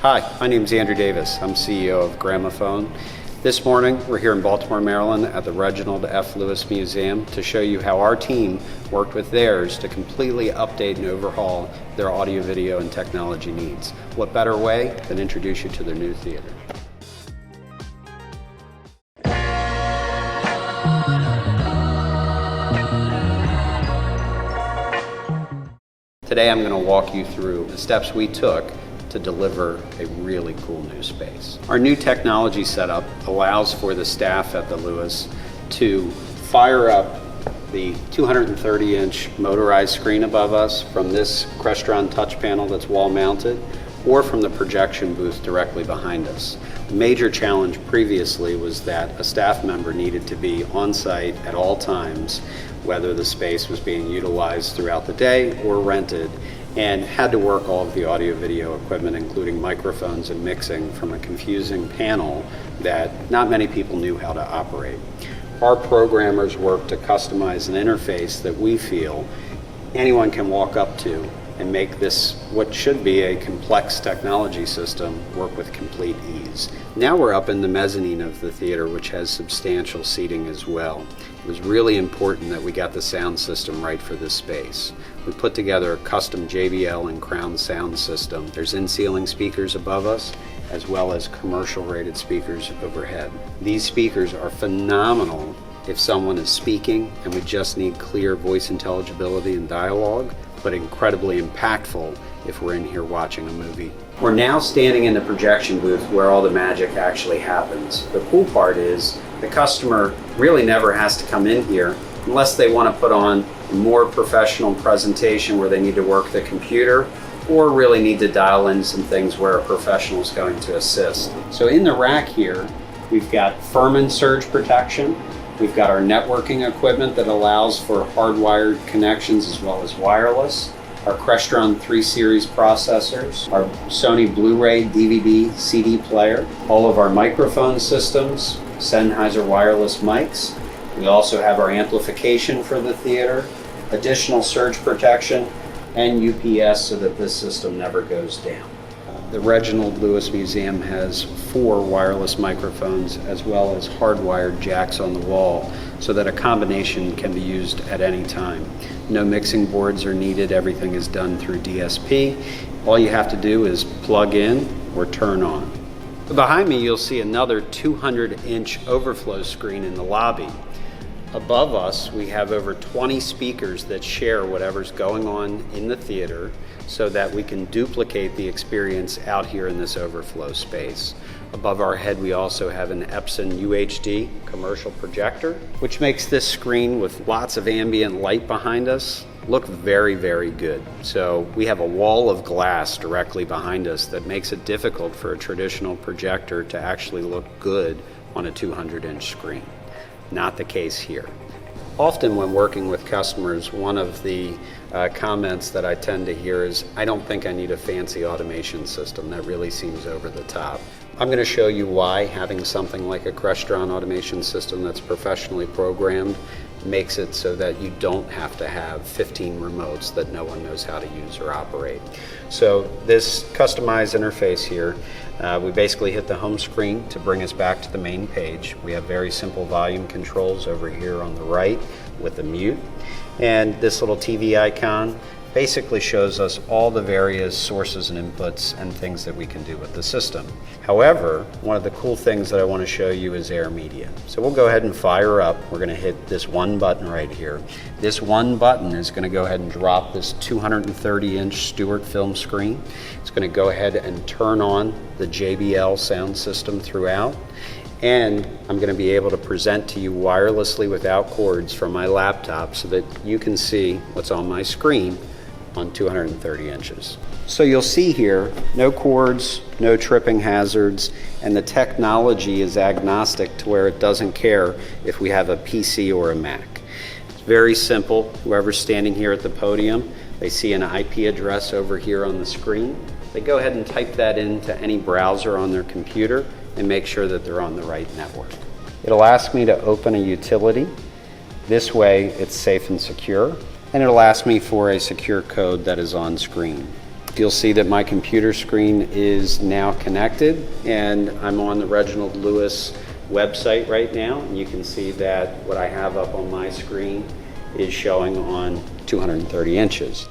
Hi, my name is Andrew Davis. I'm CEO of Gramophone. This morning, we're here in Baltimore, Maryland at the Reginald F. Museum to show you how our team worked with theirs to completely update and overhaul their audio, video, and technology needs. What better way than introduce you to their new theater? Today I'm going to walk you through the steps we took to deliver a really cool new space. Our new technology setup allows for the staff at the Lewis to fire up the 230-inch motorized screen above us from this Crestron touch panel that's wall mounted, or from the projection booth directly behind us. The major challenge previously was that a staff member needed to be on site at all times, whether the space was being utilized throughout the day or rented, and had to work all of the audio video equipment, including microphones and mixing, from a confusing panel that not many people knew how to operate. Our programmers worked to customize an interface that we feel anyone can walk up to and make this, what should be a complex technology system, work with complete ease. Now we're up in the mezzanine of the theater, which has substantial seating as well. It was really important that we got the sound system right for this space. We put together a custom JBL and Crown sound system. There's in-ceiling speakers above us, as well as commercial rated speakers overhead. These speakers are phenomenal if someone is speaking and we just need clear voice intelligibility and dialogue, but incredibly impactful if we're in here watching a movie. We're now standing in the projection booth where all the magic actually happens. The cool part is the customer really never has to come in here unless they want to put on a more professional presentation where they need to work the computer or really need to dial in some things where a professional is going to assist. So in the rack here, we've got Furman surge protection. We've got our networking equipment that allows for hardwired connections as well as wireless. Our Crestron 3 series processors, our Sony Blu-ray, DVD, CD player, all of our microphone systems, Sennheiser wireless mics. We also have our amplification for the theater, additional surge protection, and UPS so that this system never goes down. The Reginald Lewis Museum has 4 wireless microphones as well as hardwired jacks on the wall so that a combination can be used at any time. No mixing boards are needed, everything is done through DSP. All you have to do is plug in or turn on. Behind me you'll see another 200-inch overflow screen in the lobby. Above us, we have over 20 speakers that share whatever's going on in the theater so that we can duplicate the experience out here in this overflow space. Above our head, we also have an Epson UHD commercial projector, which makes this screen with lots of ambient light behind us look very, very good. So we have a wall of glass directly behind us that makes it difficult for a traditional projector to actually look good on a 200-inch screen. Not the case here. Often when working with customers, one of the comments that I tend to hear is, I don't think I need a fancy automation system. That really seems over the top. I'm going to show you why having something like a Crestron automation system that's professionally programmed makes it so that you don't have to have 15 remotes that no one knows how to use or operate. So this customized interface here, we basically hit the home screen to bring us back to the main page. We have very simple volume controls over here on the right with the mute. And this little TV icon basically shows us all the various sources and inputs and things that we can do with the system. However, one of the cool things that I want to show you is Air Media. So we'll go ahead and fire up. We're going to hit this one button right here. This one button is going to go ahead and drop this 230-inch Stewart film screen. It's going to go ahead and turn on the JBL sound system throughout. And I'm going to be able to present to you wirelessly without cords from my laptop so that you can see what's on my screen on 230 inches. So you'll see here, no cords, no tripping hazards, and the technology is agnostic to where it doesn't care if we have a PC or a Mac. It's very simple. Whoever's standing here at the podium, they see an IP address over here on the screen. They go ahead and type that into any browser on their computer and make sure that they're on the right network. It'll ask me to open a utility. This way it's safe and secure, and it'll ask me for a secure code that is on screen. You'll see that my computer screen is now connected, and I'm on the Reginald Lewis website right now, and you can see that what I have up on my screen is showing on 230 inches.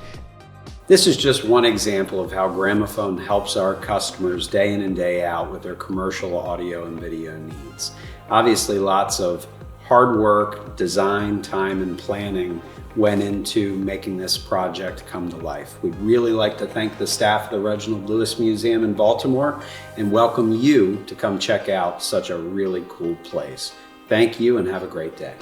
This is just one example of how Gramophone helps our customers day in and day out with their commercial audio and video needs. Obviously, lots of hard work, design, time, and planning went into making this project come to life. We'd really like to thank the staff of the Reginald Lewis Museum in Baltimore and welcome you to come check out such a really cool place. Thank you and have a great day.